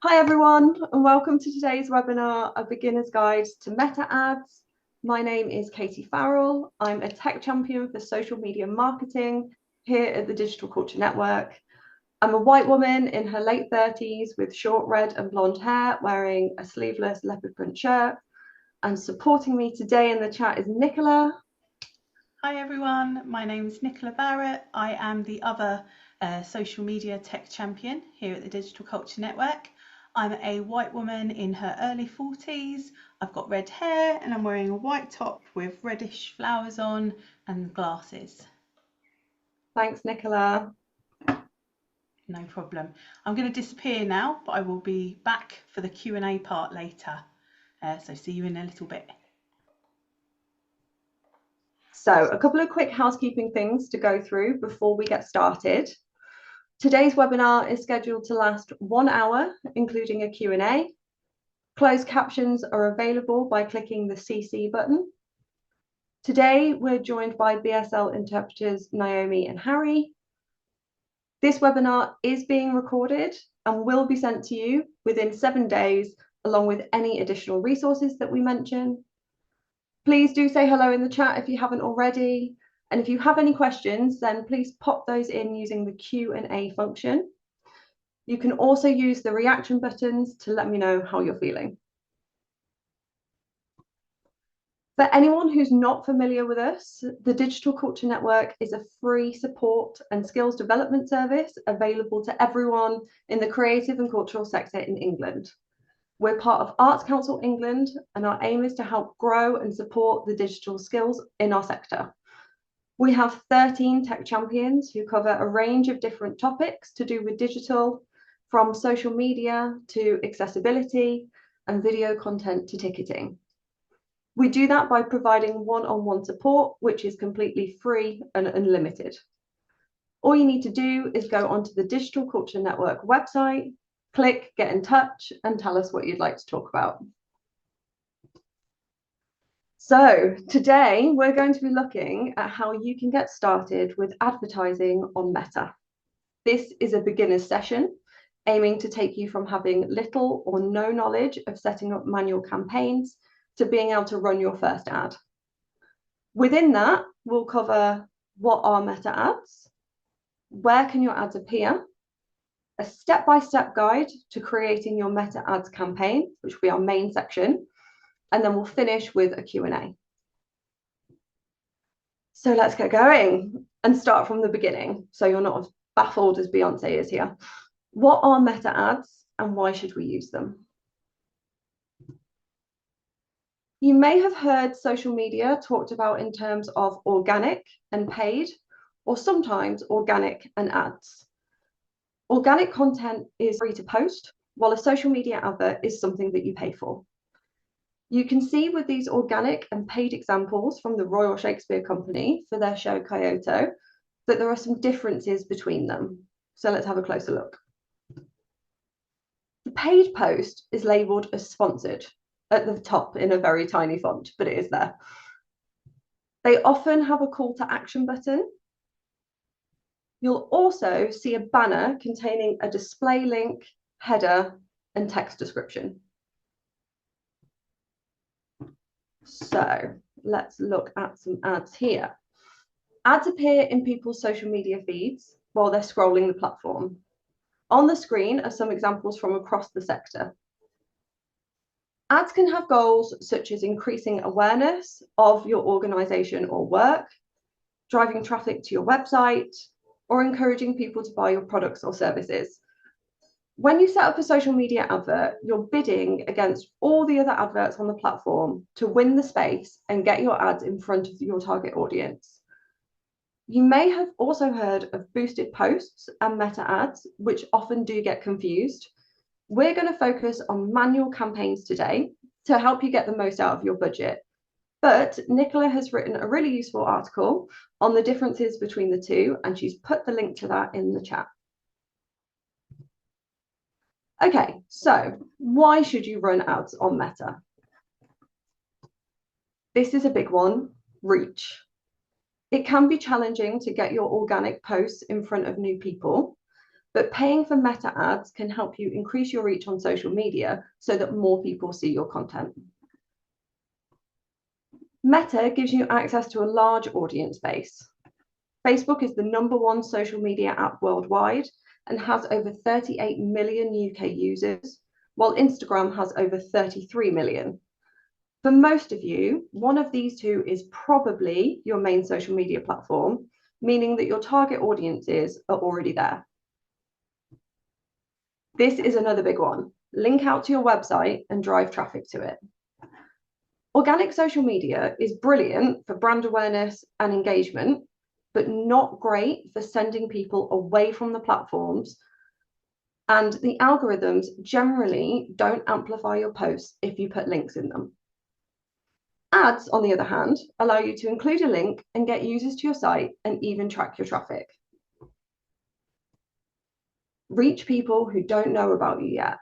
Hi everyone, and welcome to today's webinar, A Beginner's Guide to Meta Ads. My name is Katie Farrell. I'm a tech champion for social media marketing here at the Digital Culture Network. I'm a white woman in her late 30s with short red and blonde hair, wearing a sleeveless leopard print shirt. And supporting me today in the chat is Nicola. Hi everyone, my name is Nicola Barrett. I am the other social media tech champion here at the Digital Culture Network. I'm a white woman in her early 40s. I've got red hair and I'm wearing a white top with reddish flowers on and glasses. Thanks, Nicola. No problem. I'm going to disappear now, but I will be back for the Q&A part later. So see you in a little bit. So a couple of quick housekeeping things to go through before we get started. Today's webinar is scheduled to last 1 hour, including a Q&A. Closed captions are available by clicking the CC button. Today, we're joined by BSL interpreters Naomi and Harry. This webinar is being recorded and will be sent to you within 7 days, along with any additional resources that we mention. Please do say hello in the chat if you haven't already. And if you have any questions, then please pop those in using the Q&A function. You can also use the reaction buttons to let me know how you're feeling. For anyone who's not familiar with us, the Digital Culture Network is a free support and skills development service available to everyone in the creative and cultural sector in England. We're part of Arts Council England, and our aim is to help grow and support the digital skills in our sector. We have 13 tech champions who cover a range of different topics to do with digital, from social media to accessibility and video content to ticketing. We do that by providing one-on-one support, which is completely free and unlimited. All you need to do is go onto the Digital Culture Network website, click Get in Touch, and tell us what you'd like to talk about. So today we're going to be looking at how you can get started with advertising on Meta. This is a beginner's session, aiming to take you from having little or no knowledge of setting up manual campaigns to being able to run your first ad. Within that, we'll cover what are meta ads, where can your ads appear, a step-by-step guide to creating your meta ads campaign, which will be our main section, and then we'll finish with a Q&A. So let's get going and start from the beginning, so you're not as baffled as Beyonce is here. What are meta ads and why should we use them? You may have heard social media talked about in terms of organic and paid, or sometimes organic and ads. Organic content is free to post, while a social media advert is something that you pay for. You can see with these organic and paid examples from the Royal Shakespeare Company for their show Kyoto that there are some differences between them. So let's have a closer look. The paid post is labelled as sponsored at the top in a very tiny font, but it is there. They often have a call to action button. You'll also see a banner containing a display link, header, and text description. So let's look at some ads here. Ads appear in people's social media feeds while they're scrolling the platform. On the screen are some examples from across the sector. Ads can have goals such as increasing awareness of your organization or work, driving traffic to your website, or encouraging people to buy your products or services. When you set up a social media advert, you're bidding against all the other adverts on the platform to win the space and get your ads in front of your target audience. You may have also heard of boosted posts and meta ads, which often do get confused. We're going to focus on manual campaigns today to help you get the most out of your budget. But Nicola has written a really useful article on the differences between the two, and she's put the link to that in the chat. Okay, so why should you run ads on Meta? This is a big one, reach. It can be challenging to get your organic posts in front of new people, but paying for meta ads can help you increase your reach on social media so that more people see your content. Meta gives you access to a large audience base. Facebook is the #1 social media app worldwide and has over 38 million UK users, while Instagram has over 33 million. For most of you, one of these two is probably your main social media platform, meaning that your target audiences are already there. This is another big one. Link out to your website and drive traffic to it. Organic social media is brilliant for brand awareness and engagement, but not great for sending people away from the platforms. And the algorithms generally don't amplify your posts if you put links in them. Ads, on the other hand, allow you to include a link and get users to your site and even track your traffic. Reach people who don't know about you yet.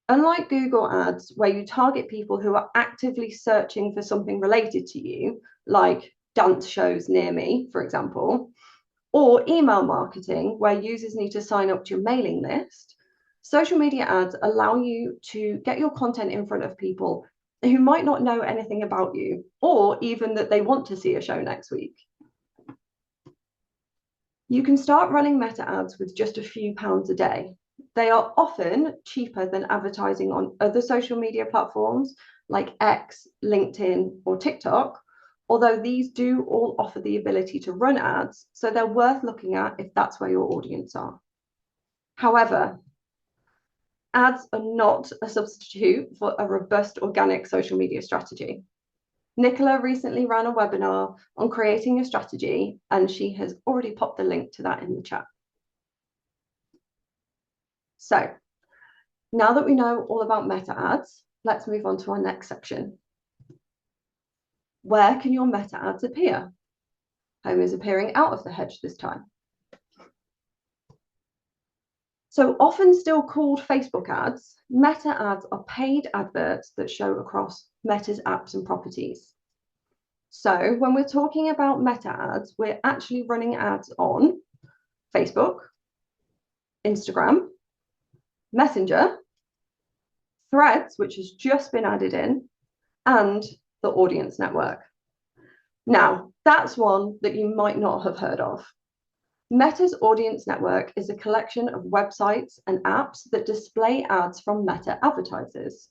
Unlike Google Ads, where you target people who are actively searching for something related to you, like dance shows near me, for example, or email marketing, where users need to sign up to your mailing list, social media ads allow you to get your content in front of people who might not know anything about you, or even that they want to see a show next week. You can start running meta ads with just a few pounds a day. They are often cheaper than advertising on other social media platforms like X, LinkedIn, or TikTok, although these do all offer the ability to run ads, so they're worth looking at if that's where your audience are. However, ads are not a substitute for a robust organic social media strategy. Nicola recently ran a webinar on creating a strategy, and she has already popped the link to that in the chat. So now that we know all about meta ads, let's move on to our next section. Where can your meta ads appear? Home is appearing out of the hedge this time. So often still called Facebook ads, meta ads are paid adverts that show across Meta's apps and properties. So when we're talking about meta ads, we're actually running ads on Facebook, Instagram, Messenger, Threads, which has just been added in, and the audience network. Now, that's one that you might not have heard of. Meta's audience network is a collection of websites and apps that display ads from Meta advertisers.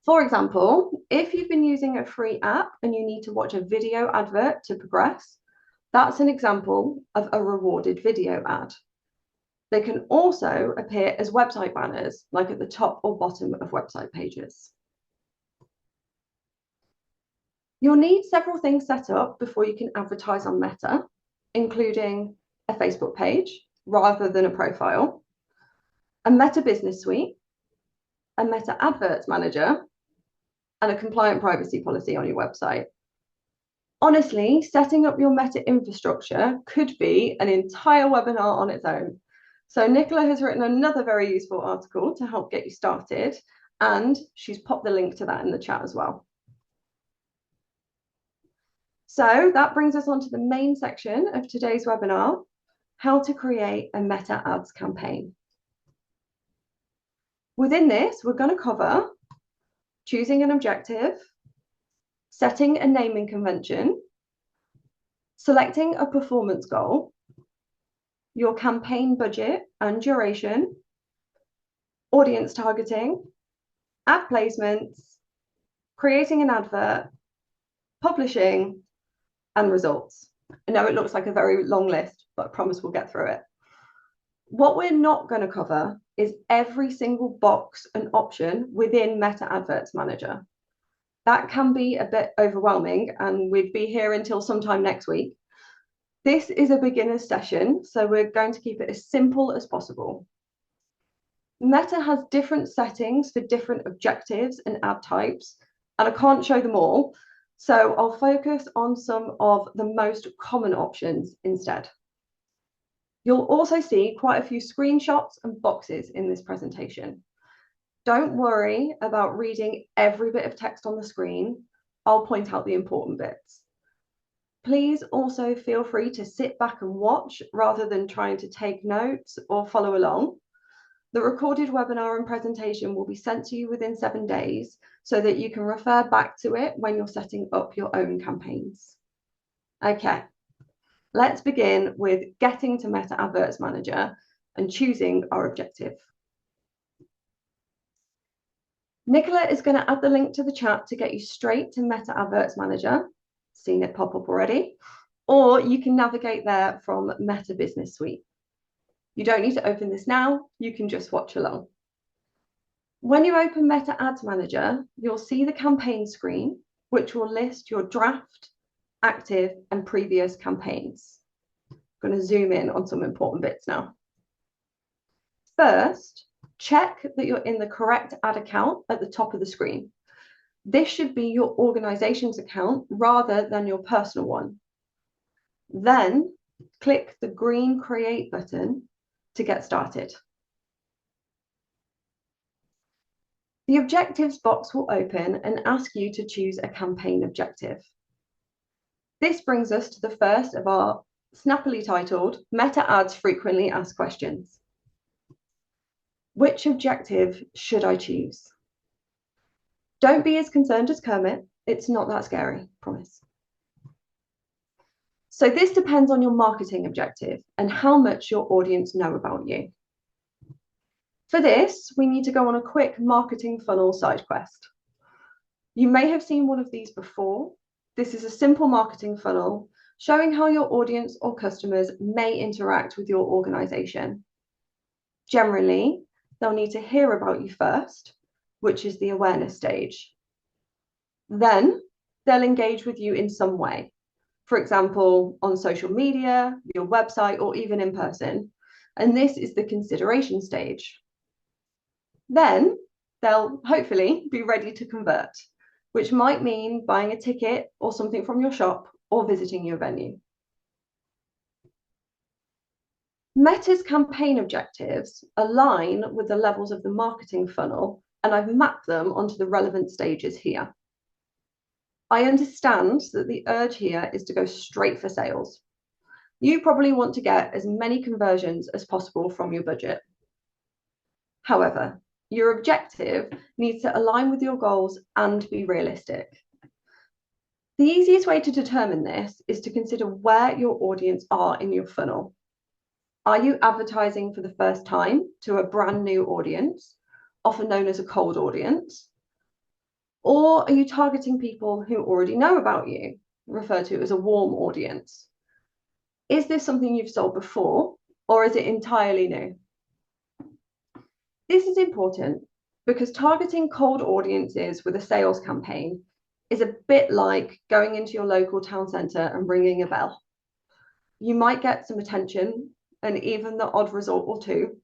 For example, if you've been using a free app and you need to watch a video advert to progress, that's an example of a rewarded video ad. They can also appear as website banners, like at the top or bottom of website pages. You'll need several things set up before you can advertise on Meta, including a Facebook page rather than a profile, a Meta Business Suite, a Meta Adverts Manager, and a compliant privacy policy on your website. Honestly, setting up your Meta infrastructure could be an entire webinar on its own. So Nicola has written another very useful article to help get you started, and she's popped the link to that in the chat as well. So that brings us on to the main section of today's webinar, how to create a Meta Ads campaign. Within this, we're going to cover choosing an objective, setting a naming convention, selecting a performance goal, your campaign budget and duration, audience targeting, ad placements, creating an advert, publishing, and results. I know it looks like a very long list, but I promise we'll get through it. What we're not going to cover is every single box and option within Meta Adverts Manager. That can be a bit overwhelming, and we'd be here until sometime next week. This is a beginner's session, so we're going to keep it as simple as possible. Meta has different settings for different objectives and ad types, and I can't show them all, so I'll focus on some of the most common options instead. You'll also see quite a few screenshots and boxes in this presentation. Don't worry about reading every bit of text on the screen. I'll point out the important bits. Please also feel free to sit back and watch rather than trying to take notes or follow along. The recorded webinar and presentation will be sent to you within 7 days so that you can refer back to it when you're setting up your own campaigns. Okay, let's begin with getting to Meta Adverts Manager and choosing our objective. Nicola is going to add the link to the chat to get you straight to Meta Adverts Manager. Seen it pop up already. Or you can navigate there from Meta Business Suite. You don't need to open this now, you can just watch along. When you open Meta Ads Manager, you'll see the campaign screen, which will list your draft, active, and previous campaigns. I'm going to zoom in on some important bits now. First, check that you're in the correct ad account at the top of the screen. This should be your organization's account rather than your personal one. Then click the green Create button to get started. The objectives box will open and ask you to choose a campaign objective. This brings us to the first of our snappily titled Meta Ads Frequently Asked Questions. Which objective should I choose? Don't be as concerned as Kermit. It's not that scary, promise. So this depends on your marketing objective and how much your audience know about you. For this, we need to go on a quick marketing funnel side quest. You may have seen one of these before. This is a simple marketing funnel showing how your audience or customers may interact with your organization. Generally, they'll need to hear about you first, which is the awareness stage. Then they'll engage with you in some way. For example, on social media, your website, or even in person. And this is the consideration stage. Then they'll hopefully be ready to convert, which might mean buying a ticket or something from your shop or visiting your venue. Meta's campaign objectives align with the levels of the marketing funnel, and I've mapped them onto the relevant stages here. I understand that the urge here is to go straight for sales. You probably want to get as many conversions as possible from your budget. However, your objective needs to align with your goals and be realistic. The easiest way to determine this is to consider where your audience are in your funnel. Are you advertising for the first time to a brand new audience, often known as a cold audience? Or are you targeting people who already know about you, referred to as a warm audience? Is this something you've sold before, or is it entirely new? This is important because targeting cold audiences with a sales campaign is a bit like going into your local town centre and ringing a bell. You might get some attention and even the odd result or two,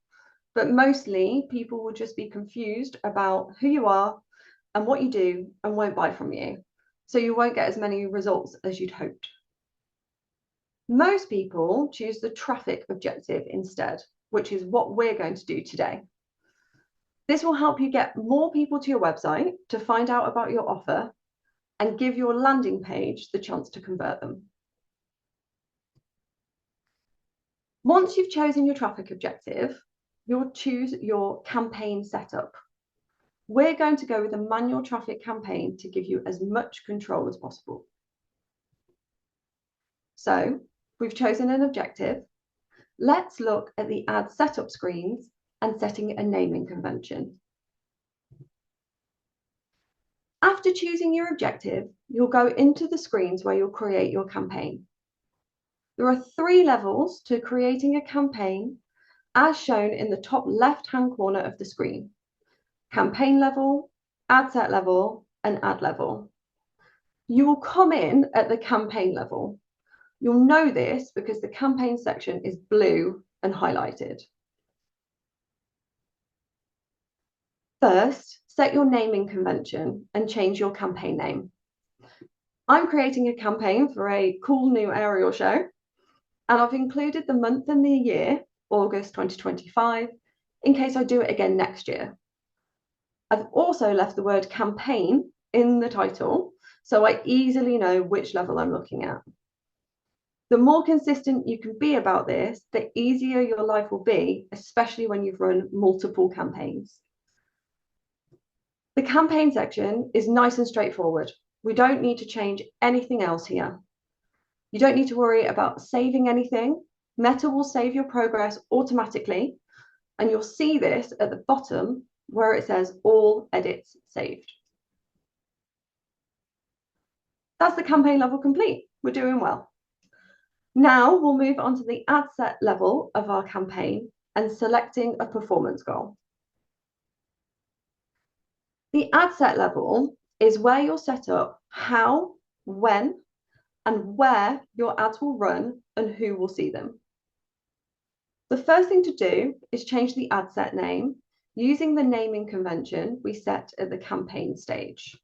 but mostly people will just be confused about who you are and what you do and won't buy from you. So you won't get as many results as you'd hoped. Most people choose the traffic objective instead, which is what we're going to do today. This will help you get more people to your website to find out about your offer and give your landing page the chance to convert them. Once you've chosen your traffic objective, you'll choose your campaign setup. We're going to go with a manual traffic campaign to give you as much control as possible. So we've chosen an objective. Let's look at the ad setup screens and setting a naming convention. After choosing your objective, you'll go into the screens where you'll create your campaign. There are 3 levels to creating a campaign, as shown in the top left-hand corner of the screen: campaign level, ad set level, and ad level. You will come in at the campaign level. You'll know this because the campaign section is blue and highlighted. First, set your naming convention and change your campaign name. I'm creating a campaign for a cool new aerial show, and I've included the month and the year, August 2025, in case I do it again next year. I've also left the word campaign in the title, so I easily know which level I'm looking at. The more consistent you can be about this, the easier your life will be, especially when you've run multiple campaigns. The campaign section is nice and straightforward. We don't need to change anything else here. You don't need to worry about saving anything. Meta will save your progress automatically, and you'll see this at the bottom where it says all edits saved. That's the campaign level complete. We're doing well. Now we'll move on to the ad set level of our campaign and selecting a performance goal. The ad set level is where you'll set up how, when, and where your ads will run and who will see them. The first thing to do is change the ad set name using the naming convention we set at the campaign stage.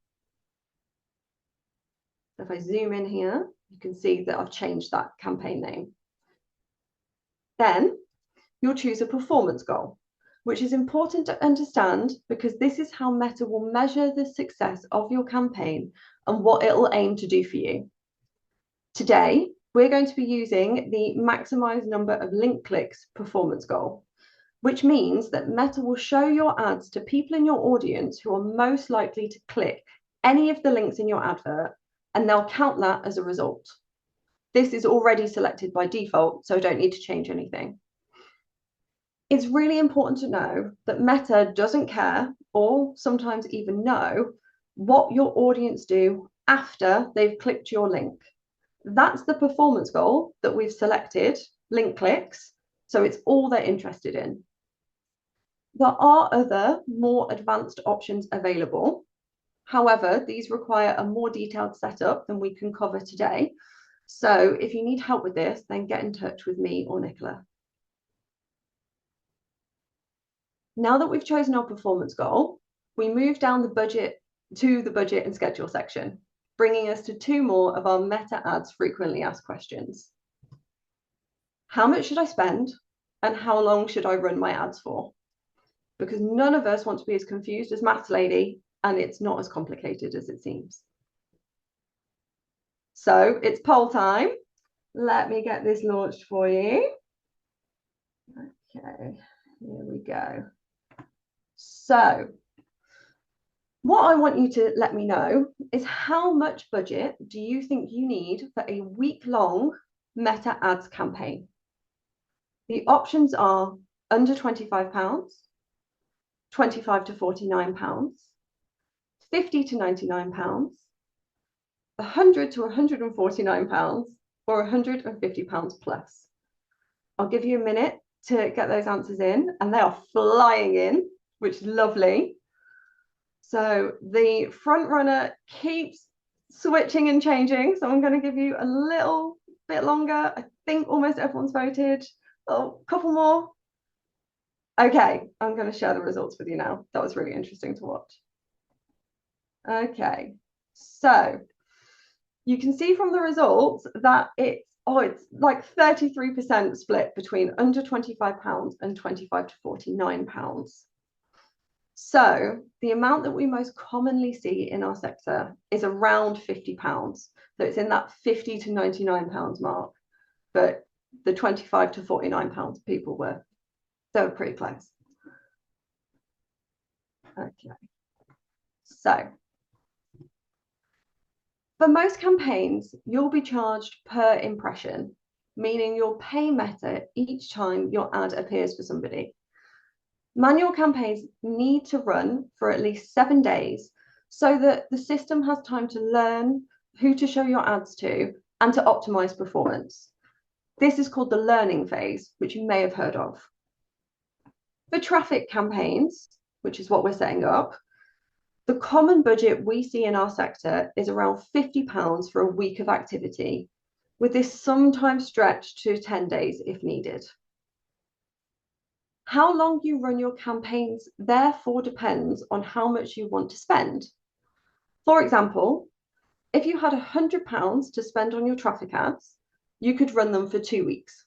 If I zoom in here, you can see that I've changed that campaign name. Then you'll choose a performance goal, which is important to understand because this is how Meta will measure the success of your campaign and what it will aim to do for you. Today, we're going to be using the maximize number of link clicks performance goal, which means that Meta will show your ads to people in your audience who are most likely to click any of the links in your advert, and they'll count that as a result. This is already selected by default, so I don't need to change anything. It's really important to know that Meta doesn't care, or sometimes even know, what your audience do after they've clicked your link. That's the performance goal that we've selected, link clicks, so it's all they're interested in. There are other more advanced options available. However, these require a more detailed setup than we can cover today. So if you need help with this, then get in touch with me or Nicola. Now that we've chosen our performance goal, we move down the budget to the budget and schedule section, bringing us to two more of our Meta Ads frequently asked questions. How much should I spend and how long should I run my ads for? Because none of us want to be as confused as Maths Lady, and it's not as complicated as it seems. So it's poll time. Let me get this launched for you. Okay, here we go. So what I want you to let me know is how much budget do you think you need for a week-long Meta Ads campaign? The options are under £25, £25 to £49, £50 to £99, £100 to £149, or £150 plus. I'll give you a minute to get those answers in, and they are flying in, which is lovely. So the front runner keeps switching and changing, so I'm going to give you a little bit longer. I think almost everyone's voted. Oh, a couple more. Okay, I'm going to share the results with you now. That was really interesting to watch. Okay, so you can see from the results that it's like 33% split between under £25 and £25 to £49. So the amount that we most commonly see in our sector is around £50. So it's in that £50 to £99 mark, but the £25 to £49 people were pretty close. Okay, so for most campaigns, you'll be charged per impression, meaning you'll pay Meta each time your ad appears for somebody. Manual campaigns need to run for at least 7 days so that the system has time to learn who to show your ads to and to optimize performance. This is called the learning phase, which you may have heard of. For traffic campaigns, which is what we're setting up, the common budget we see in our sector is around £50 for a week of activity, with this sometimes stretched to 10 days if needed. How long you run your campaigns therefore depends on how much you want to spend. For example, if you had £100 to spend on your traffic ads, you could run them for 2 weeks.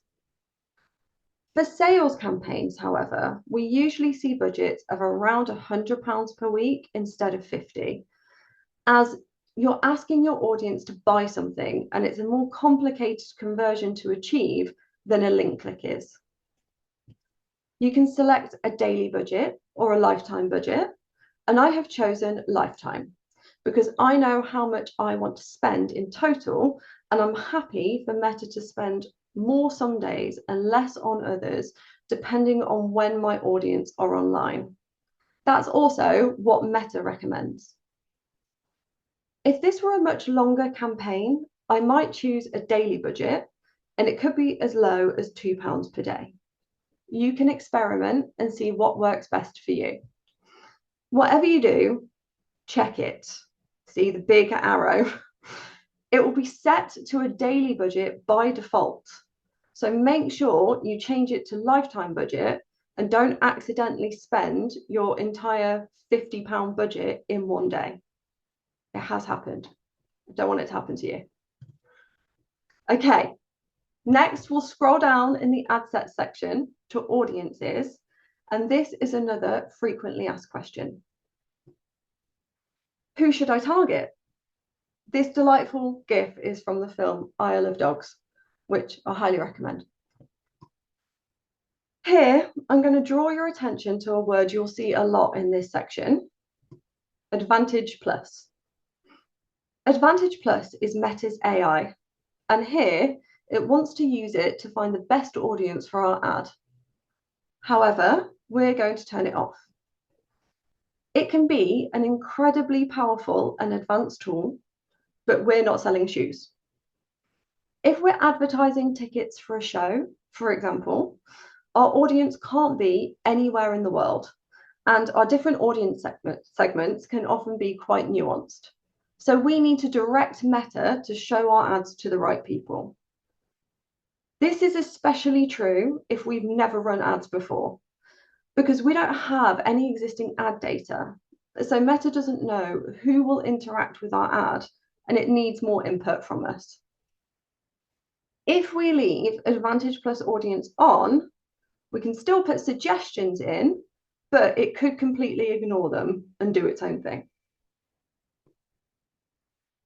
For sales campaigns, however, we usually see budgets of around £100 per week instead of 50, as you're asking your audience to buy something, and it's a more complicated conversion to achieve than a link click is. You can select a daily budget or a lifetime budget, and I have chosen lifetime because I know how much I want to spend in total, and I'm happy for Meta to spend more some days and less on others, depending on when my audience are online. That's also what Meta recommends. If this were a much longer campaign, I might choose a daily budget, and it could be as low as £2 per day. You can experiment and see what works best for you. Whatever you do, check it. See the big arrow? It will be set to a daily budget by default. So make sure you change it to lifetime budget and don't accidentally spend your entire £50 budget in one day. It has happened. I don't want it to happen to you. Okay, next we'll scroll down in the ad set section to audiences, and this is another frequently asked question. Who should I target? This delightful GIF is from the film Isle of Dogs, which I highly recommend. Here, I'm going to draw your attention to a word you'll see a lot in this section, Advantage Plus. Advantage Plus is Meta's AI, and here it wants to use it to find the best audience for our ad. However, we're going to turn it off. It can be an incredibly powerful and advanced tool, but we're not selling shoes. If we're advertising tickets for a show, for example, our audience can't be anywhere in the world, and our different audience segments can often be quite nuanced. So we need to direct Meta to show our ads to the right people. This is especially true if we've never run ads before, because we don't have any existing ad data. So Meta doesn't know who will interact with our ad, and it needs more input from us. If we leave Advantage Plus Audience on, we can still put suggestions in, but it could completely ignore them and do its own thing.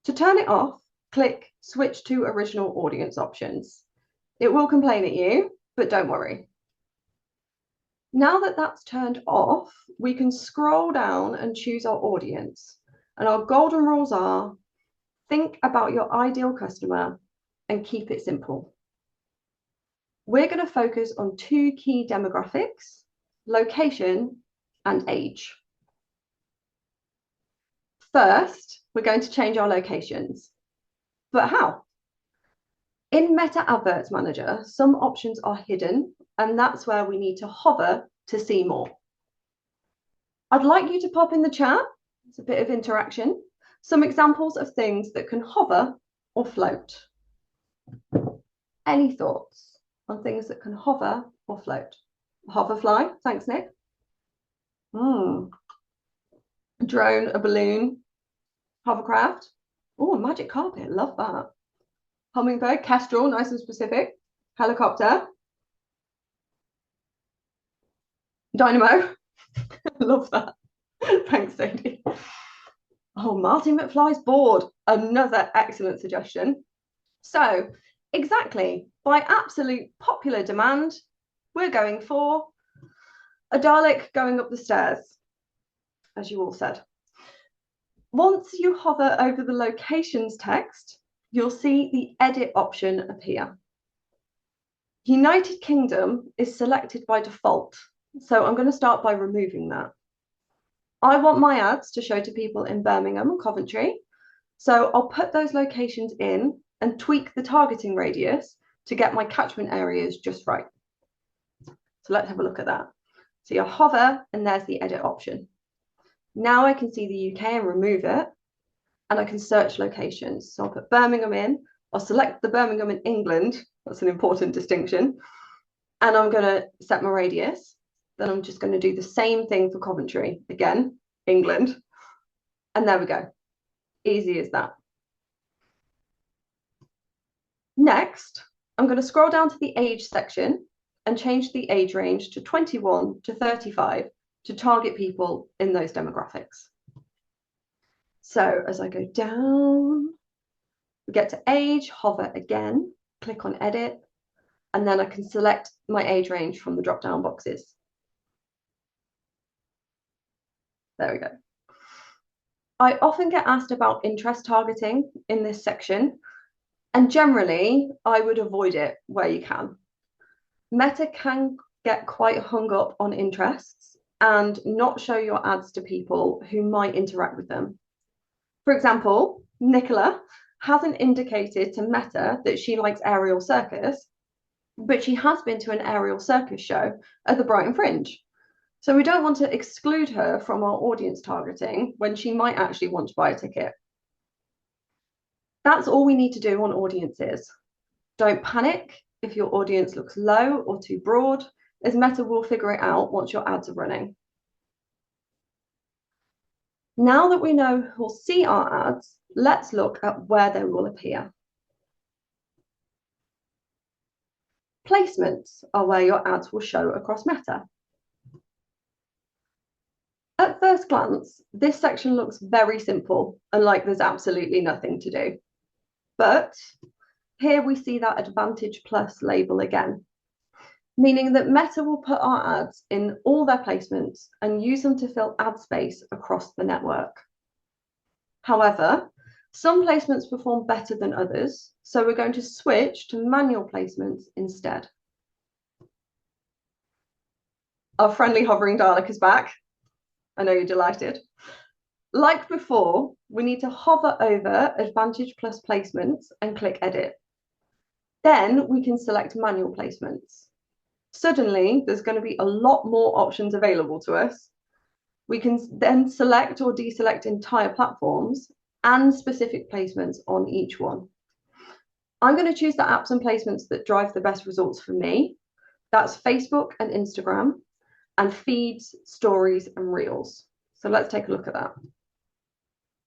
To turn it off, click Switch to Original Audience Options. It will complain at you, but don't worry. Now that that's turned off, we can scroll down and choose our audience. And our golden rules are: think about your ideal customer and keep it simple. We're going to focus on two key demographics: location and age. First, we're going to change our locations. But how? In Meta Adverts Manager, some options are hidden, and that's where we need to hover to see more. I'd like you to pop in the chat, it's a bit of interaction, some examples of things that can hover or float. Any thoughts on things that can hover or float? Hoverfly, thanks Nick. A drone, a balloon, hovercraft. Oh, a magic carpet, love that. Hummingbird, kestrel, nice and specific. Helicopter. Dynamo, love that. Thanks, Sadie. Oh, Marty McFly's board, another excellent suggestion. So, exactly, by absolute popular demand, we're going for a Dalek going up the stairs, as you all said. Once you hover over the locations text, you'll see the edit option appear. United Kingdom is selected by default, so I'm going to start by removing that. I want my ads to show to people in Birmingham and Coventry, so I'll put those locations in and tweak the targeting radius to get my catchment areas just right. So let's have a look at that. So you hover and there's the edit option. Now I can see the UK and remove it, and I can search locations. So I'll put Birmingham in, I'll select the Birmingham in England, that's an important distinction, and I'm going to set my radius. Then I'm just going to do the same thing for Coventry, again, England, and there we go. Easy as that. Next, I'm going to scroll down to the age section and change the age range to 21 to 35 to target people in those demographics. So as I go down, we get to age, hover again, click on edit, and then I can select my age range from the drop-down boxes. There we go. I often get asked about interest targeting in this section, and generally I would avoid it where you can. Meta can get quite hung up on interests and not show your ads to people who might interact with them. For example, Nicola hasn't indicated to Meta that she likes aerial circus, but she has been to an aerial circus show at the Brighton Fringe. So we don't want to exclude her from our audience targeting when she might actually want to buy a ticket. That's all we need to do on audiences. Don't panic if your audience looks low or too broad, as Meta will figure it out once your ads are running. Now that we know who'll see our ads, let's look at where they will appear. Placements are where your ads will show across Meta. At first glance, this section looks very simple and like there's absolutely nothing to do. But here we see that Advantage Plus label again, meaning that Meta will put our ads in all their placements and use them to fill ad space across the network. However, some placements perform better than others, so we're going to switch to manual placements instead. Our friendly hovering Dalek is back. I know you're delighted. Like before, we need to hover over Advantage Plus placements and click Edit. Then we can select manual placements. Suddenly, there's going to be a lot more options available to us. We can then select or deselect entire platforms and specific placements on each one. I'm going to choose the apps and placements that drive the best results for me. That's Facebook and Instagram, and feeds, stories, and reels. So let's take a look at that.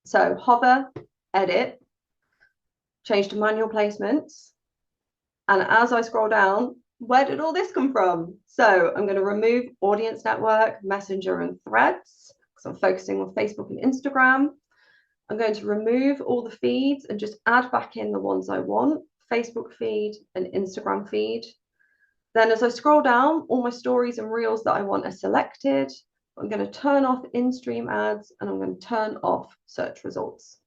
So hover, edit, change to manual placements. And as I scroll down, where did all this come from? So I'm going to remove audience network, messenger, and threads, because I'm focusing on Facebook and Instagram. I'm going to remove all the feeds and just add back in the ones I want, Facebook feed and Instagram feed. Then as I scroll down, all my stories and reels that I want are selected. I'm going to turn off in-stream ads and I'm going to turn off search results.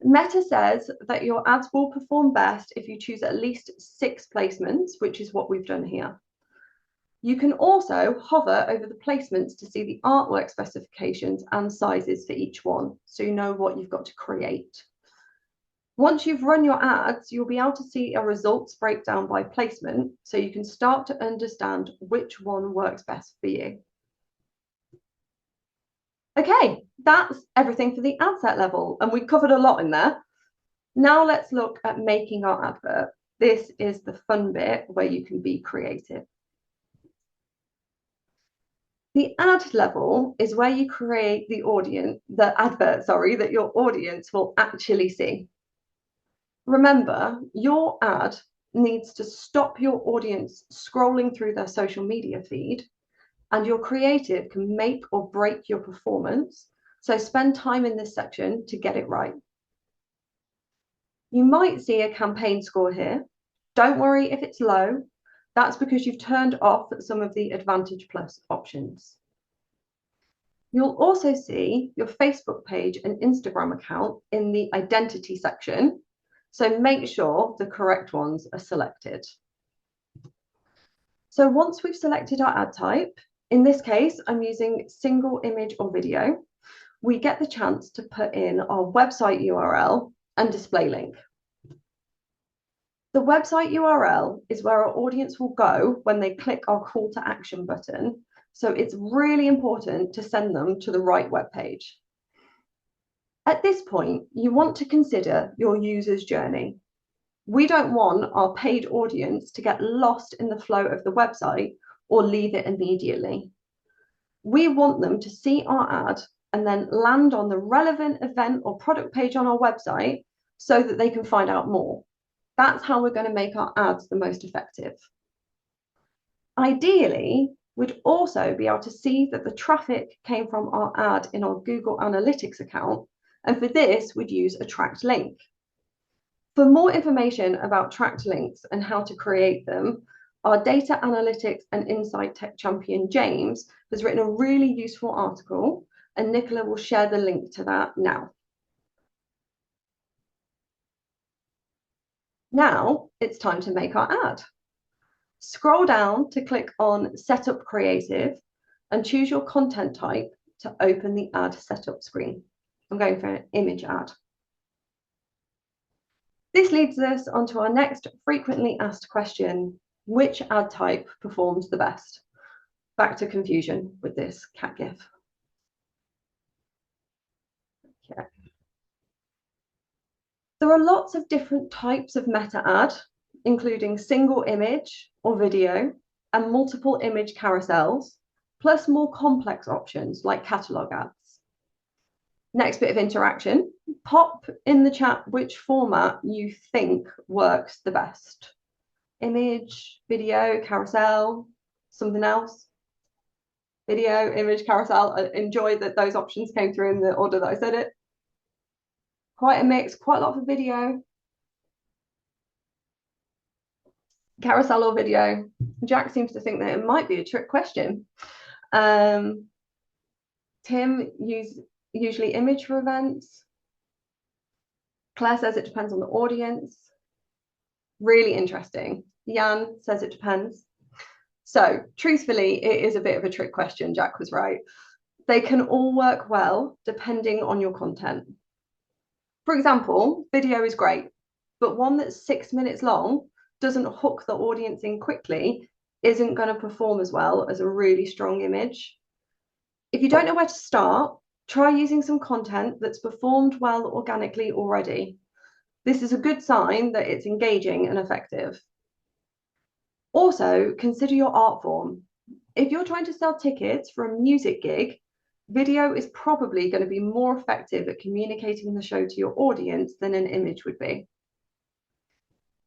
Meta says that your ads will perform best if you choose at least 6 placements, which is what we've done here. You can also hover over the placements to see the artwork specifications and sizes for each one, so you know what you've got to create. Once you've run your ads, you'll be able to see a results breakdown by placement, so you can start to understand which one works best for you. Okay, that's everything for the ad set level, and we've covered a lot in there. Now let's look at making our advert. This is the fun bit where you can be creative. The ad level is where you create the advert, that your audience will actually see. Remember, your ad needs to stop your audience scrolling through their social media feed, and your creative can make or break your performance. So spend time in this section to get it right. You might see a campaign score here. Don't worry if it's low. That's because you've turned off some of the Advantage Plus options. You'll also see your Facebook page and Instagram account in the identity section, so make sure the correct ones are selected. So once we've selected our ad type, in this case, I'm using single image or video, we get the chance to put in our website URL and display link. The website URL is where our audience will go when they click our call to action button. So it's really important to send them to the right web page. At this point, you want to consider your user's journey. We don't want our paid audience to get lost in the flow of the website or leave it immediately. We want them to see our ad and then land on the relevant event or product page on our website so that they can find out more. That's how we're going to make our ads the most effective. Ideally, we'd also be able to see that the traffic came from our ad in our Google Analytics account. And for this, we'd use a tracked link. For more information about tracked links and how to create them, our data analytics and insight tech champion, James, has written a really useful article, and Nicola will share the link to that now. Now it's time to make our ad. Scroll down to click on Setup Creative and choose your content type to open the ad setup screen. I'm going for an image ad. This leads us onto our next frequently asked question: which ad type performs the best? Back to confusion with this cat gif. Okay. There are lots of different types of meta ad, including single image or video and multiple image carousels, plus more complex options like catalog ads. Next bit of interaction, pop in the chat which format you think works the best. Image, video, carousel, something else. Video, image, carousel. I enjoyed that those options came through in the order that I said it. Quite a mix, quite a lot for video. Carousel or video. Jack seems to think that it might be a trick question. Tim usually image for events. Claire says it depends on the audience. Really interesting. Jan says it depends. So truthfully, it is a bit of a trick question. Jack was right. They can all work well depending on your content. For example, video is great, but one that's 6 minutes long doesn't hook the audience in quickly, isn't going to perform as well as a really strong image. If you don't know where to start, try using some content that's performed well organically already. This is a good sign that it's engaging and effective. Also, consider your art form. If you're trying to sell tickets for a music gig, video is probably going to be more effective at communicating the show to your audience than an image would be.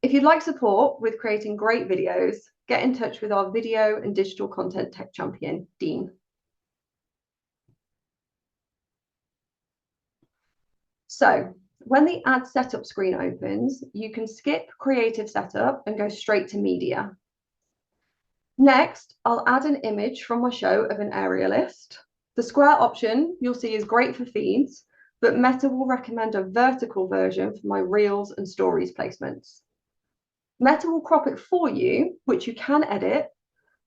If you'd like support with creating great videos, get in touch with our video and digital content tech champion, Dean. So when the ad setup screen opens, you can skip creative setup and go straight to media. Next, I'll add an image from my show of an aerialist. The square option you'll see is great for feeds, but Meta will recommend a vertical version for my reels and stories placements. Meta will crop it for you, which you can edit,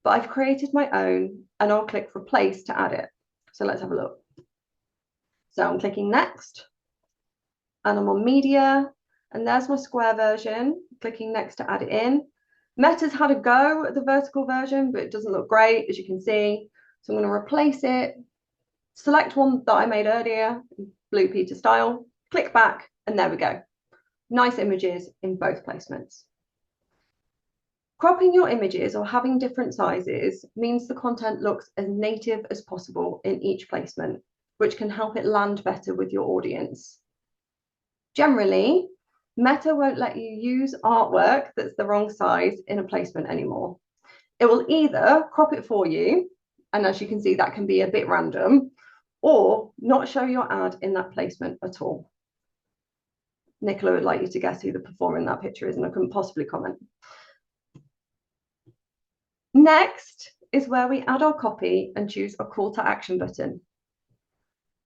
but I've created my own and I'll click replace to add it. So let's have a look. So I'm clicking next and I'm on media and there's my square version, clicking next to add it in. Meta's had a go at the vertical version, but it doesn't look great, as you can see. So I'm going to replace it, select one that I made earlier, Blue Peter style, click back, and there we go. Nice images in both placements. Cropping your images or having different sizes means the content looks as native as possible in each placement, which can help it land better with your audience. Generally, Meta won't let you use artwork that's the wrong size in a placement anymore. It will either crop it for you, and as you can see, that can be a bit random, or not show your ad in that placement at all. Nicola would like you to guess who the performer in that picture is, and I couldn't possibly comment. Next is where we add our copy and choose a call to action button.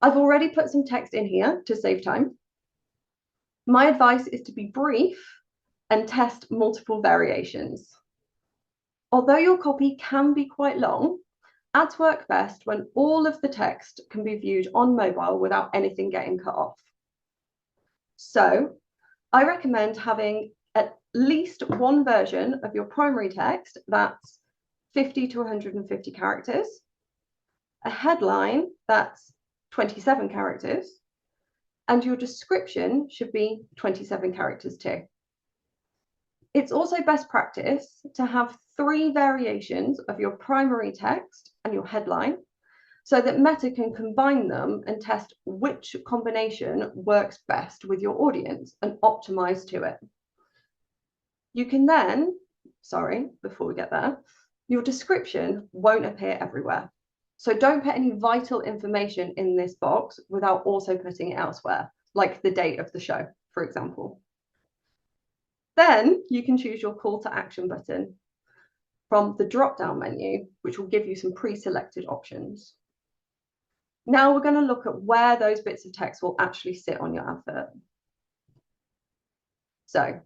I've already put some text in here to save time. My advice is to be brief and test multiple variations. Although your copy can be quite long, ads work best when all of the text can be viewed on mobile without anything getting cut off. So I recommend having at least one version of your primary text that's 50 to 150 characters, a headline that's 27 characters, and your description should be 27 characters too. It's also best practice to have 3 variations of your primary text and your headline so that Meta can combine them and test which combination works best with your audience and optimize to it. You can then, before we get there, Your description won't appear everywhere. So don't put any vital information in this box without also putting it elsewhere, like the date of the show, for example. Then you can choose your call to action button from the drop-down menu, which will give you some pre-selected options. Now we're going to look at where those bits of text will actually sit on your advert. So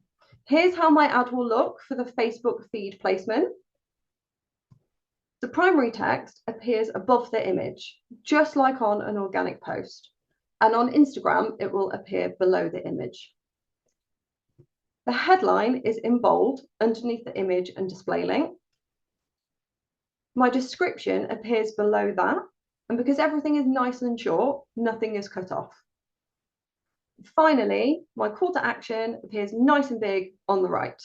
here's how my ad will look for the Facebook feed placement. The primary text appears above the image, just like on an organic post. And on Instagram, it will appear below the image. The headline is in bold underneath the image and display link. My description appears below that. And because everything is nice and short, nothing is cut off. Finally, my call to action appears nice and big on the right.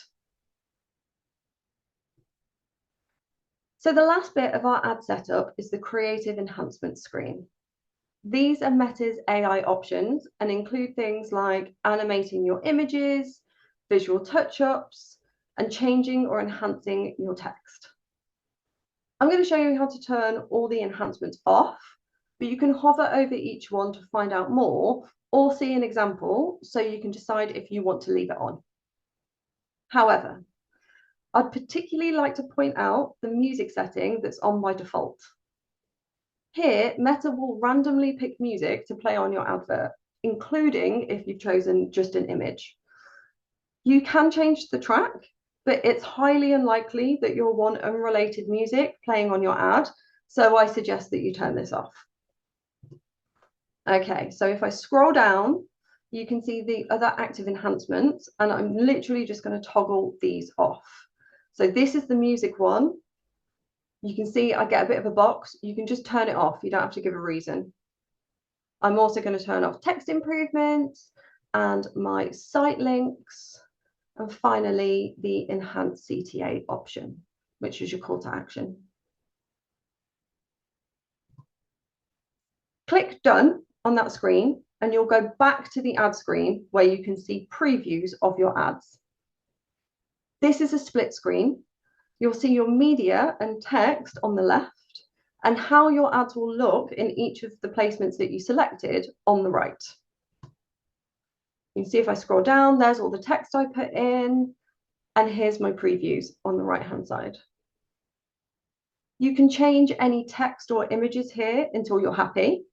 So the last bit of our ad setup is the creative enhancement screen. These are Meta's AI options and include things like animating your images, visual touch-ups, and changing or enhancing your text. I'm going to show you how to turn all the enhancements off, but you can hover over each one to find out more or see an example so you can decide if you want to leave it on. However, I'd particularly like to point out the music setting that's on by default. Here, Meta will randomly pick music to play on your advert, including if you've chosen just an image. You can change the track, but it's highly unlikely that you'll want unrelated music playing on your ad, so I suggest that you turn this off. Okay, so if I scroll down, you can see the other active enhancements, and I'm literally just going to toggle these off. So this is the music one. You can see I get a bit of a box. You can just turn it off. You don't have to give a reason. I'm also going to turn off text improvements and my site links. And finally, the enhanced CTA option, which is your call to action. Click done on that screen and you'll go back to the ad screen where you can see previews of your ads. This is a split screen. You'll see your media and text on the left and how your ads will look in each of the placements that you selected on the right. You can see if I scroll down, there's all the text I put in, and here's my previews on the right-hand side. You can change any text or images here until you're happy,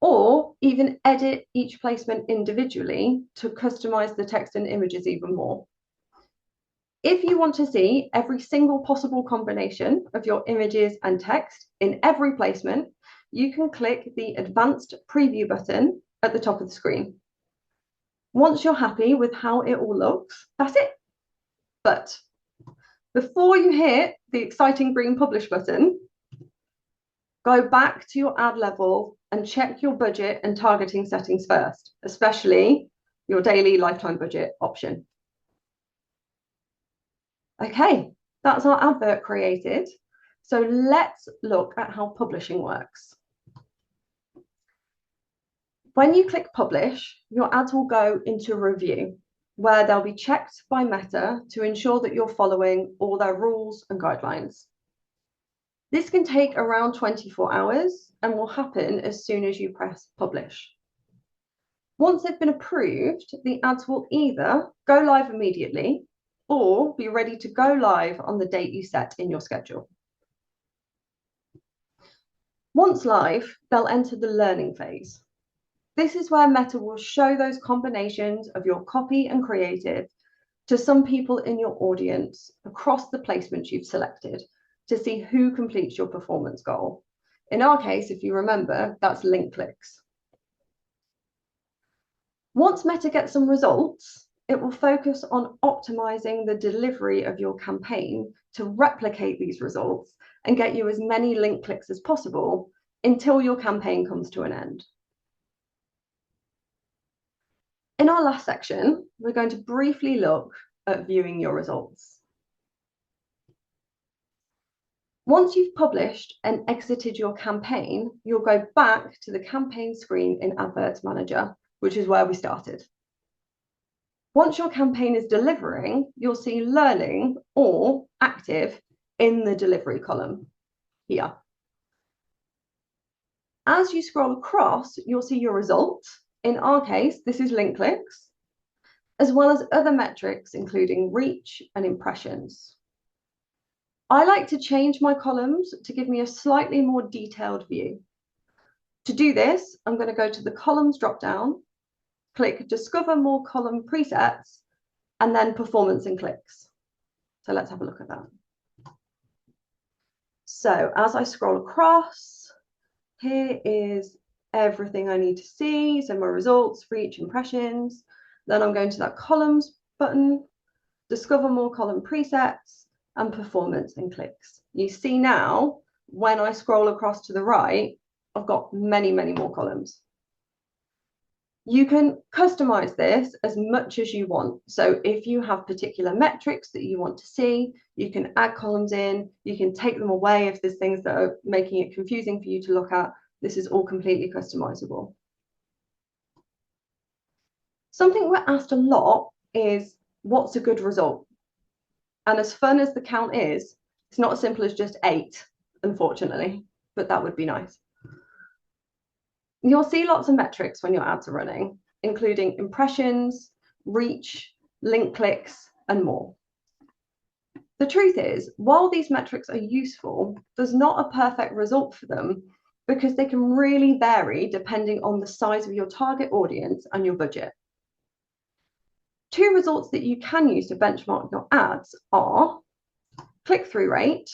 or even edit each placement individually to customize the text and images even more. If you want to see every single possible combination of your images and text in every placement, you can click the Advanced Preview button at the top of the screen. Once you're happy with how it all looks, that's it. But before you hit the exciting green Publish button, go back to your ad level and check your budget and targeting settings first, especially your daily lifetime budget option. Okay, that's our advert created. So let's look at how publishing works. When you click publish, your ads will go into review, where they'll be checked by Meta to ensure that you're following all their rules and guidelines. This can take around 24 hours and will happen as soon as you press publish. Once they've been approved, the ads will either go live immediately or be ready to go live on the date you set in your schedule. Once live, they'll enter the learning phase. This is where Meta will show those combinations of your copy and creative to some people in your audience across the placements you've selected to see who completes your performance goal. In our case, if you remember, that's link clicks. Once Meta gets some results, it will focus on optimizing the delivery of your campaign to replicate these results and get you as many link clicks as possible until your campaign comes to an end. In our last section, we're going to briefly look at viewing your results. Once you've published and exited your campaign, you'll go back to the campaign screen in Adverts Manager, which is where we started. Once your campaign is delivering, you'll see learning or active in the delivery column here. As you scroll across, you'll see your result. In our case, this is link clicks, as well as other metrics, including reach and impressions. I like to change my columns to give me a slightly more detailed view. To do this, I'm going to go to the columns drop-down, click Discover More Column Presets, and then Performance and Clicks. So let's have a look at that. So as I scroll across, here is everything I need to see. So my results, reach, impressions. Then I'm going to that columns button, Discover More Column Presets, and Performance and Clicks. You see now, when I scroll across to the right, I've got many, many more columns. You can customize this as much as you want. So if you have particular metrics that you want to see, you can add columns in, you can take them away if there's things that are making it confusing for you to look at. This is all completely customizable. Something we're asked a lot is, what's a good result? And as fun as the count is, it's not as simple as just 8, unfortunately, but that would be nice. You'll see lots of metrics when your ads are running, including impressions, reach, link clicks, and more. The truth is, while these metrics are useful, there's not a perfect result for them because they can really vary depending on the size of your target audience and your budget. 2 results that you can use to benchmark your ads are click-through rate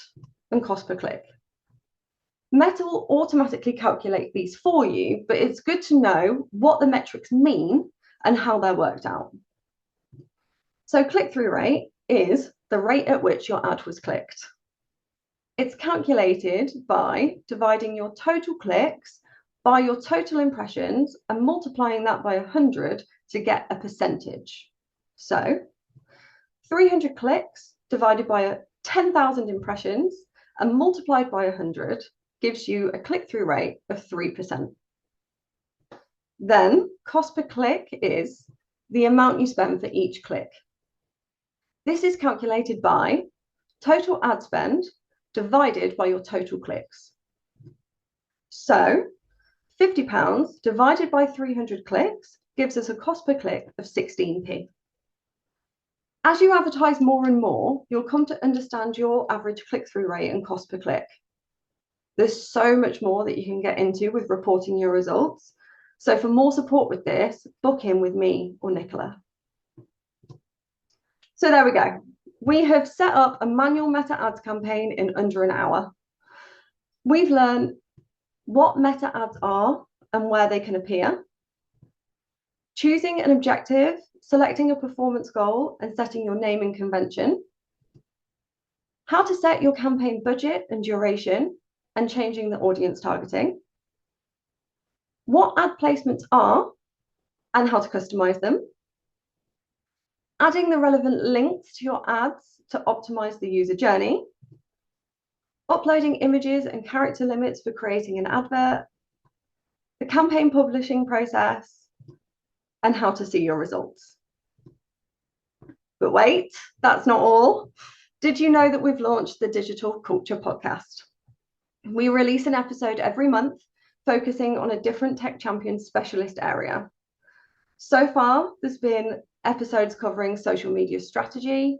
and cost per click. Meta will automatically calculate these for you, but it's good to know what the metrics mean and how they're worked out. So click-through rate is the rate at which your ad was clicked. It's calculated by dividing your total clicks by your total impressions and multiplying that by 100 to get a percentage. So 300 clicks divided by 10,000 impressions and multiplied by 100 gives you a click-through rate of 3%. Then cost per click is the amount you spend for each click. This is calculated by total ad spend divided by your total clicks. So £50 divided by 300 clicks gives us a cost per click of 16p. As you advertise more and more, you'll come to understand your average click-through rate and cost per click. There's so much more that you can get into with reporting your results. So for more support with this, book in with me or Nicola. So there we go. We have set up a manual meta ads campaign in under an hour. We've learned what meta ads are and where they can appear, choosing an objective, selecting a performance goal and setting your naming convention, how to set your campaign budget and duration, and changing the audience targeting, what ad placements are and how to customize them, adding the relevant links to your ads to optimize the user journey, uploading images and character limits for creating an advert, the campaign publishing process, and how to see your results. But wait, that's not all. Did you know that we've launched the Digital Culture Podcast? We release an episode every month, focusing on a different tech champion specialist area. So far, there's been episodes covering social media strategy,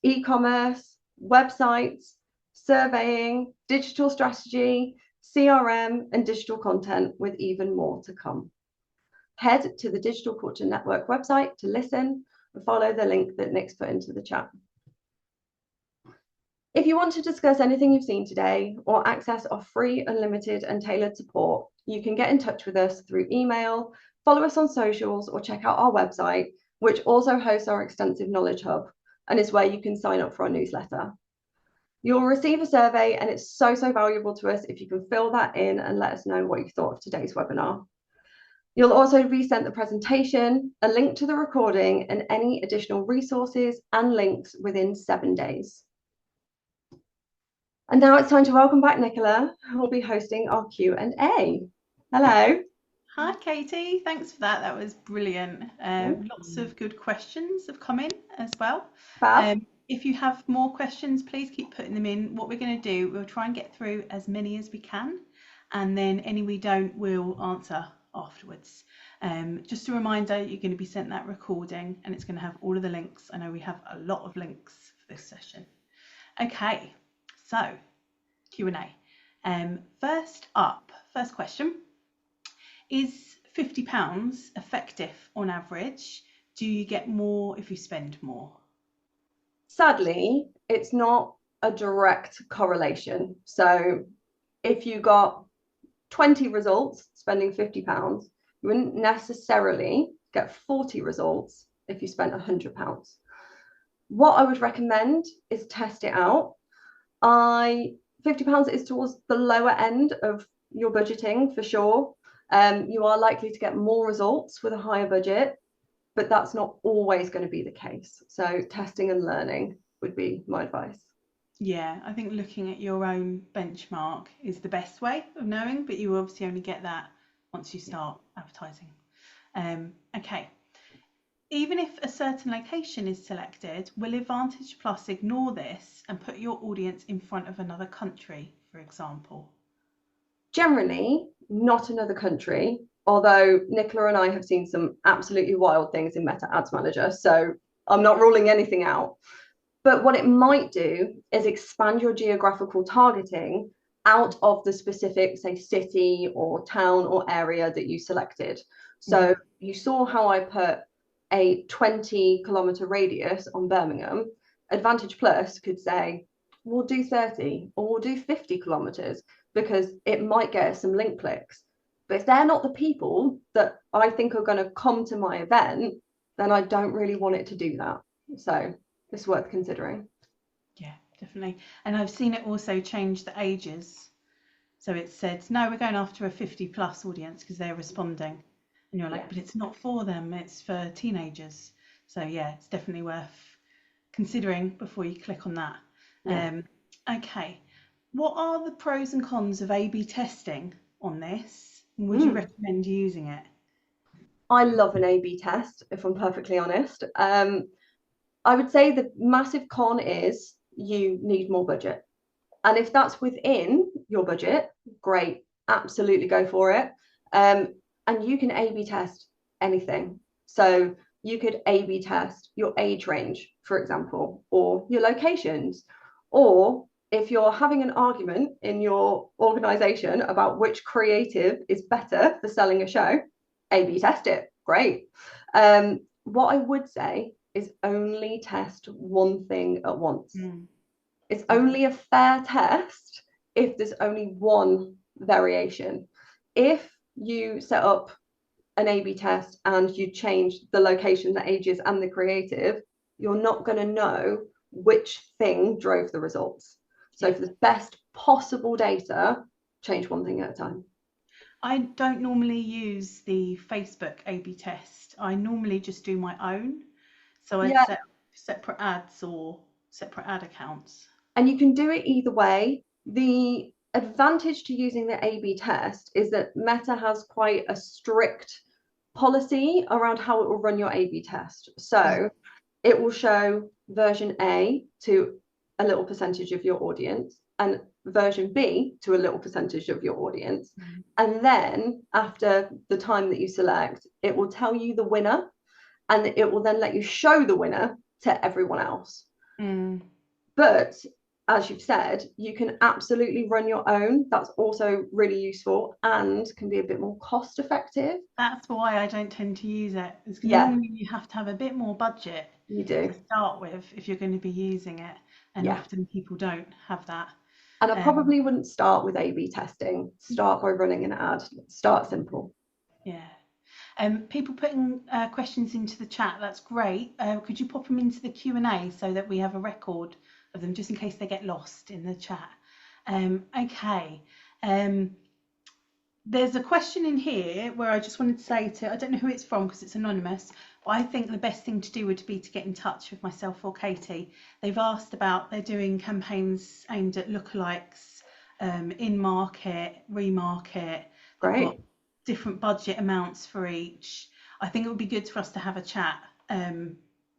e-commerce, websites, surveying, digital strategy, CRM, and digital content, with even more to come. Head to the Digital Culture Network website to listen and follow the link that Nick's put into the chat. If you want to discuss anything you've seen today or access our free, unlimited and tailored support, you can get in touch with us through email, follow us on socials, or check out our website, which also hosts our extensive knowledge hub and is where you can sign up for our newsletter. You'll receive a survey and it's so valuable to us if you can fill that in and let us know what you thought of today's webinar. You'll also be sent the presentation, a link to the recording, and any additional resources and links within 7 days. And now it's time to welcome back Nicola, who will be hosting our Q&A. Hello. Hi, Katie. Thanks for that. That was brilliant. Lots of good questions have come in as well. Fab. If you have more questions, please keep putting them in. What we're going to do, we'll try and get through as many as we can, and then any we don't, we'll answer afterwards. Just a reminder, you're going to be sent that recording, and it's going to have all of the links. I know we have a lot of links for this session. Okay, so Q&A. First up, first question, is £50 effective on average? Do you get more if you spend more? Sadly, it's not a direct correlation. So if you got 20 results spending £50, you wouldn't necessarily get 40 results if you spent £100. What I would recommend is test it out. £50 is towards the lower end of your budgeting for sure. You are likely to get more results with a higher budget, but that's not always going to be the case. So testing and learning would be my advice. Yeah, I think looking at your own benchmark is the best way of knowing, but you obviously only get that once you start advertising. Okay. Even if a certain location is selected, will Advantage Plus ignore this and put your audience in front of another country, for example? Generally, not another country, although Nicola and I have seen some absolutely wild things in Meta Ads Manager, so I'm not ruling anything out. But what it might do is expand your geographical targeting out of the specific, say, city or town or area that you selected. So you saw how I put a 20-kilometer radius on Birmingham. Advantage Plus could say, we'll do 30 or we'll do 50 kilometers because it might get some link clicks. But if they're not the people that I think are going to come to my event, then I don't really want it to do that. So it's worth considering. Yeah, definitely. And I've seen it also change the ages. So it said, no, we're going after a 50+ audience because they're responding. And you're like, but it's not for them, it's for teenagers. So yeah, it's definitely worth considering before you click on that. Okay. What are the pros and cons of A/B testing on this? Would you recommend using it? I love an A/B test, if I'm perfectly honest. I would say the massive con is you need more budget. And if that's within your budget, great, absolutely go for it. And you can A/B test anything. So you could A/B test your age range, for example, or your locations. Or if you're having an argument in your organization about which creative is better for selling a show, A/B test it. Great. What I would say is only test one thing at once. It's only a fair test if there's only one variation. If you set up an A/B test and you change the location, the ages, and the creative, you're not going to know which thing drove the results. So for the best possible data, change one thing at a time. I don't normally use the Facebook A/B test. I normally just do my own. So I'd set separate ads or separate ad accounts. And you can do it either way. The advantage to using the A/B test is that Meta has quite a strict policy around how it will run your A/B test. So it will show version A to a little percentage of your audience and version B to a little percentage of your audience. And then after the time that you select, it will tell you the winner and it will then let you show the winner to everyone else. But as you've said, you can absolutely run your own. That's also really useful and can be a bit more cost effective. That's why I don't tend to use it. Normally you have to have a bit more budget to start with if you're going to be using it. And often people don't have that. And I probably wouldn't start with A/B testing. Start by running an ad. Start simple. Yeah. People putting questions into the chat, that's great. Could you pop them into the Q&A so that we have a record of them just in case they get lost in the chat? Okay. There's a question in here where I just wanted to say I don't know who it's from because it's anonymous, but I think the best thing to do would be to get in touch with myself or Katie. They've asked about, they're doing campaigns aimed at lookalikes, in market, remarket. They've got different budget amounts for each. I think it would be good for us to have a chat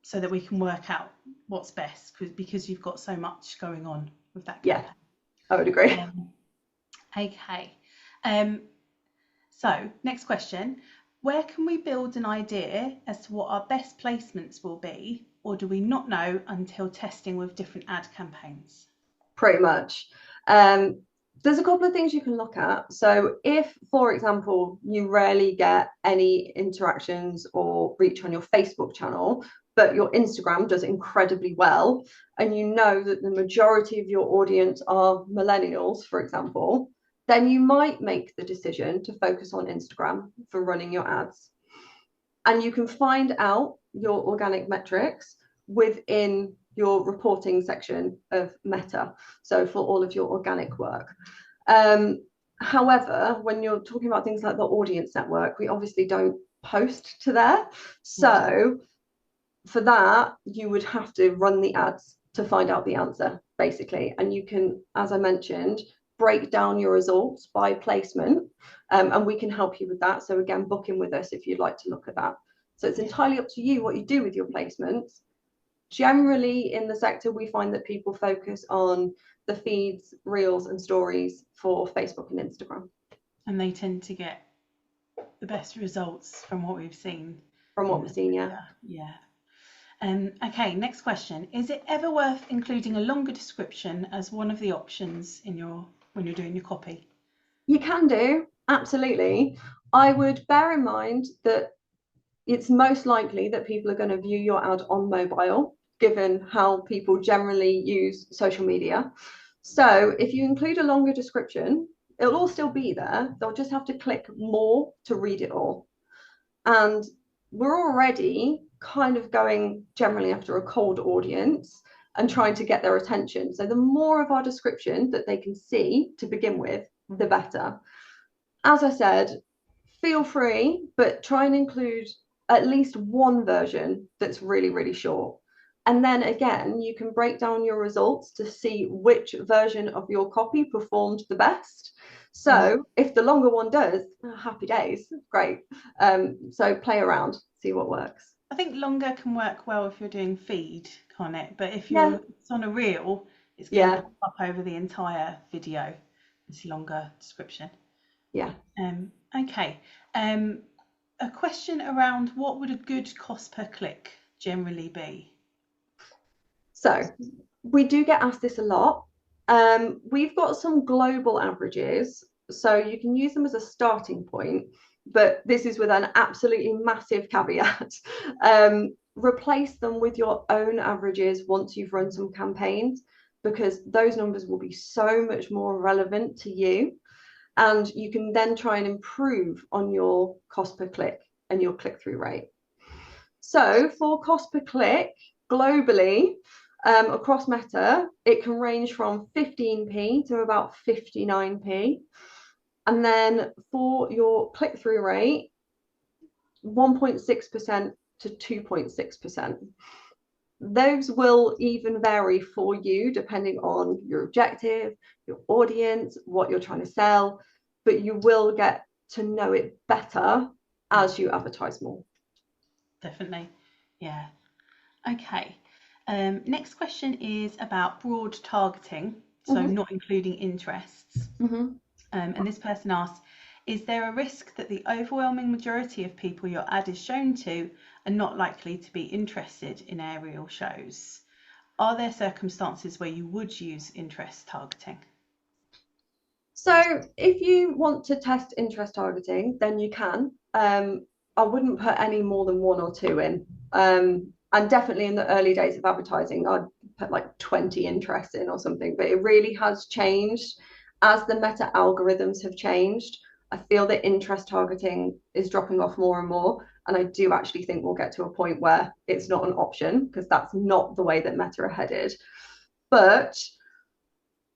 so that we can work out what's best, because you've got so much going on with that Yeah, campaign. I would agree. Okay. So next question. Where can we build an idea as to what our best placements will be, or do we not know until testing with different ad campaigns? Pretty much. There's a couple of things you can look at. So if, for example, you rarely get any interactions or reach on your Facebook channel, but your Instagram does incredibly well, and you know that the majority of your audience are millennials, for example, then you might make the decision to focus on Instagram for running your ads. And you can find out your organic metrics within your reporting section of Meta. So for all of your organic work. However, when you're talking about things like the audience network, we obviously don't post to there. So for that, you would have to run the ads to find out the answer, basically. And you can, as I mentioned, break down your results by placement, and we can help you with that. So again, book in with us if you'd like to look at that. So it's entirely up to you what you do with your placements. Generally in the sector, we find that people focus on the feeds, reels and stories for Facebook and Instagram. And they tend to get the best results from what we've seen. From what we've seen, yeah. Yeah. Okay, next question. Is it ever worth including a longer description as one of the options in when you're doing your copy? You can do, absolutely. I would bear in mind that it's most likely that people are going to view your ad on mobile, given how people generally use social media. So if you include a longer description, it'll all still be there. They'll just have to click more to read it all. And we're already kind of going generally after a cold audience and trying to get their attention. So the more of our description that they can see to begin with, the better. As I said, feel free, but try and include at least one version that's really, really short. And then again, you can break down your results to see which version of your copy performed the best. So if the longer one does, happy days, great. So play around, see what works. I think longer can work well if you're doing feed, can't it? But if it's on a reel, it's going to pop up over the entire video. It's longer description. Yeah. Okay. A question around what would a good cost per click generally be? So we do get asked this a lot. We've got some global averages, so you can use them as a starting point, but this is with an absolutely massive caveat. Replace them with your own averages once you've run some campaigns, because those numbers will be so much more relevant to you. And you can then try and improve on your cost per click and your click-through rate. So for cost per click globally, across Meta, it can range from 15p to about 59p. And then for your click-through rate, 1.6% to 2.6%. Those will even vary for you depending on your objective, your audience, what you're trying to sell, but you will get to know it better as you advertise more. Definitely, yeah. Okay. Next question is about broad targeting, so not including interests. And this person asks, is there a risk that the overwhelming majority of people your ad is shown to are not likely to be interested in aerial shows? Are there circumstances where you would use interest targeting? So if you want to test interest targeting, then you can. I wouldn't put any more than 1 or 2 in. And definitely in the early days of advertising, I'd put like 20 interests in or something, but it really has changed as the meta algorithms have changed. I feel that interest targeting is dropping off more and more. And I do actually think we'll get to a point where it's not an option, because that's not the way that Meta are headed. But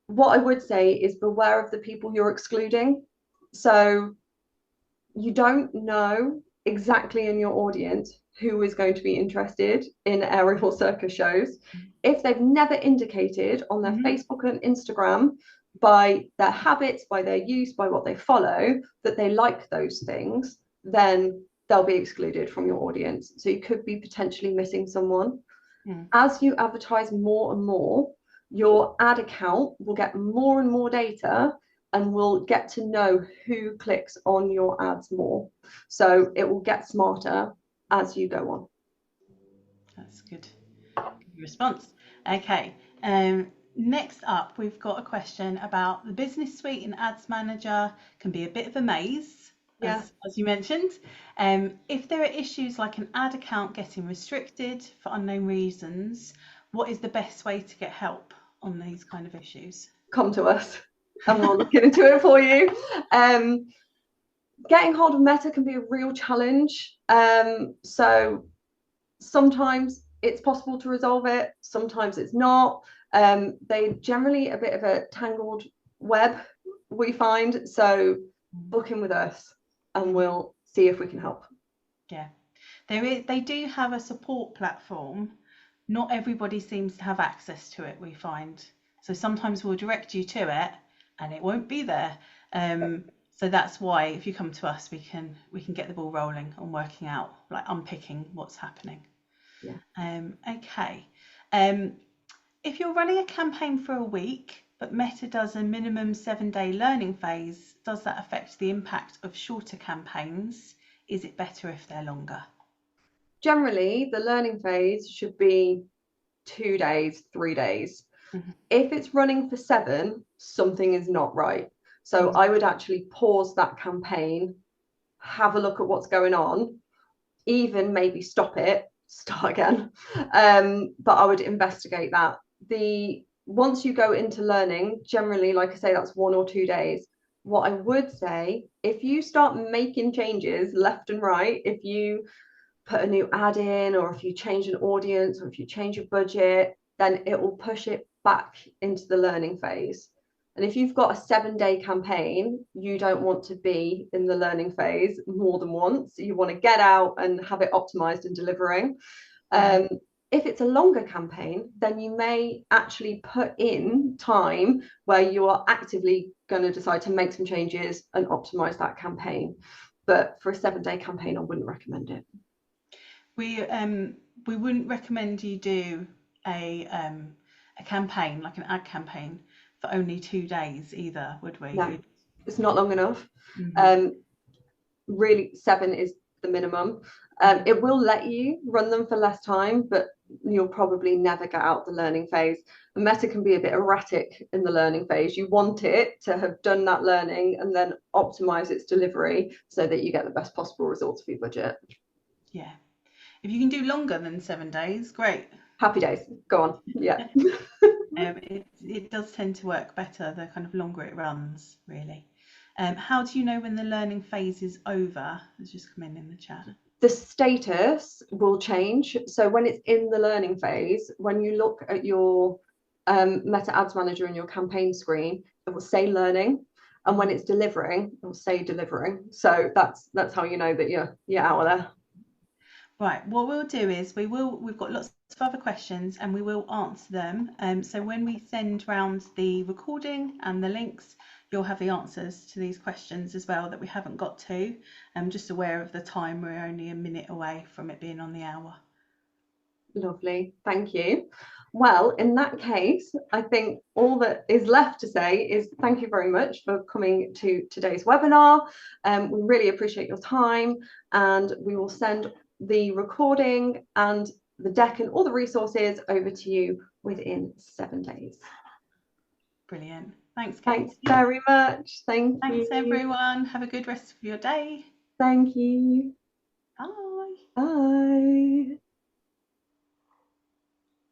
what I would say is beware of the people you're excluding. So you don't know exactly in your audience who is going to be interested in aerial circus shows. If they've never indicated on their Facebook and Instagram by their habits, by their use, by what they follow, that they like those things, then they'll be excluded from your audience. So you could be potentially missing someone. Mm. As you advertise more and more, your ad account will get more and more data and will get to know who clicks on your ads more. So it will get smarter as you go on. That's good. Good response. Okay. Next up, we've got a question about the business suite and ads manager can be a bit of a maze, Yeah. as you mentioned. If there are issues like an ad account getting restricted for unknown reasons, what is the best way to get help on these kind of issues? Come to us and we'll look into it for you. Getting hold of Meta can be a real challenge. So sometimes it's possible to resolve it, sometimes it's not. They generally a bit of a tangled web, we find. So book in with us and we'll see if we can help. Yeah, they do have a support platform. Not everybody seems to have access to it, we find. So sometimes we'll direct you to it and it won't be there. So that's why if you come to us, we can get the ball rolling on working out, like unpicking what's happening. Yeah. Okay. If you're running a campaign for a week, but Meta does a minimum 7-day learning phase, does that affect the impact of shorter campaigns? Is it better if they're longer? Generally, the learning phase should be 2 days, 3 days. Mm-hmm. If it's running for 7, something is not right. So I would actually pause that campaign, have a look at what's going on, even maybe stop it, start again. But I would investigate that. Once you go into learning, generally, like I say, that's 1 or 2 days. What I would say, if you start making changes left and right, if you put a new ad in, or if you change an audience, or if you change your budget, then it will push it back into the learning phase. And if you've got a 7-day campaign, you don't want to be in the learning phase more than once. You want to get out and have it optimized and delivering. If it's a longer campaign, then you may actually put in time where you are actively going to decide to make some changes and optimize that campaign. But for a 7-day campaign, I wouldn't recommend it. We wouldn't recommend you do a campaign, like an ad campaign, for only 2 days either, would we? No, it's not long enough. Mm-hmm. Really, 7 is the minimum. It will let you run them for less time, but you'll probably never get out the learning phase. And Meta can be a bit erratic in the learning phase. You want it to have done that learning and then optimize its delivery so that you get the best possible results for your budget. Yeah. If you can do longer than 7 days, great. Happy days. Go on. Yeah. It does tend to work better the kind of longer it runs, really. How do you know when the learning phase is over? It's just come in the chat. The status will change. So when it's in the learning phase, when you look at your Meta Ads Manager and your campaign screen, it will say learning. And when it's delivering, it will say delivering. So that's how you know that you're out of there. Right, what we'll do is we've got lots of other questions and we will answer them. So when we send round the recording and the links, you'll have the answers to these questions as well that we haven't got to. I'm just aware of the time, we're only a minute away from it being on the hour. Lovely, thank you. Well, in that case, I think all that is left to say is thank you very much for coming to today's webinar. We really appreciate your time, and we will send the recording and the deck and all the resources over to you within 7 days. Brilliant. Thanks, Kate. Thanks very much. Thanks everyone. Have a good rest of your day. Thank you. Bye. Bye.